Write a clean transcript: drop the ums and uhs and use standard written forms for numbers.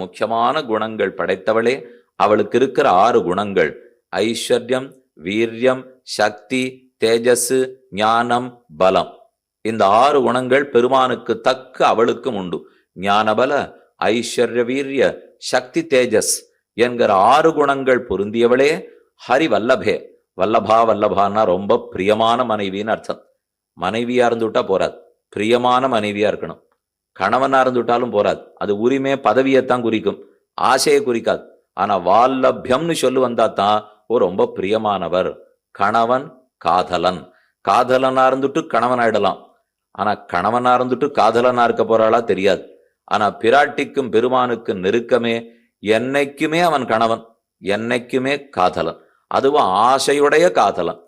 முக்கியமான குணங்கள் படைத்தவளே. அவளுக்கு இருக்கிற 6 குணங்கள் ஐஸ்வர்யம், வீரியம், சக்தி, தேஜஸ், ஞானம், பலம். இந்த 6 குணங்கள் பெருமானுக்கு தக்க அவளுக்கும் உண்டு. ஞானபல, ஐஸ்வர்ய, வீரிய, சக்தி, தேஜஸ் என்கிற 6 குணங்கள் பொருந்தியவளே ஹரி வல்லபே. வல்லபா வல்லபான்னா ரொம்ப பிரியமான மனைவின்னு அர்த்தம். மனைவியா இருந்துவிட்டா போறாது, பிரியமான மனைவியா இருக்கணும். கணவனா இருந்துவிட்டாலும் போறாது, அது உரிமை பதவியைத்தான் குறிக்கும், ஆசையை குறிக்காது. ஆனா வால்லபியம்னு சொல்லு வந்தாதான் ஓ ரொம்ப பிரியமானவர். கணவன் காதலன், காதலனா இருந்துட்டு கணவன் ஆயிடலாம். ஆனா கணவனா இருந்துட்டு காதலனா இருக்க போறாளா தெரியாது. ஆனா பிராட்டிக்கும் பெருமானுக்கும் நெருக்கமே என்னைக்குமே அவன் கணவன், என்னைக்குமே காதலன், அதுவும் ஆசையுடைய காதலன்.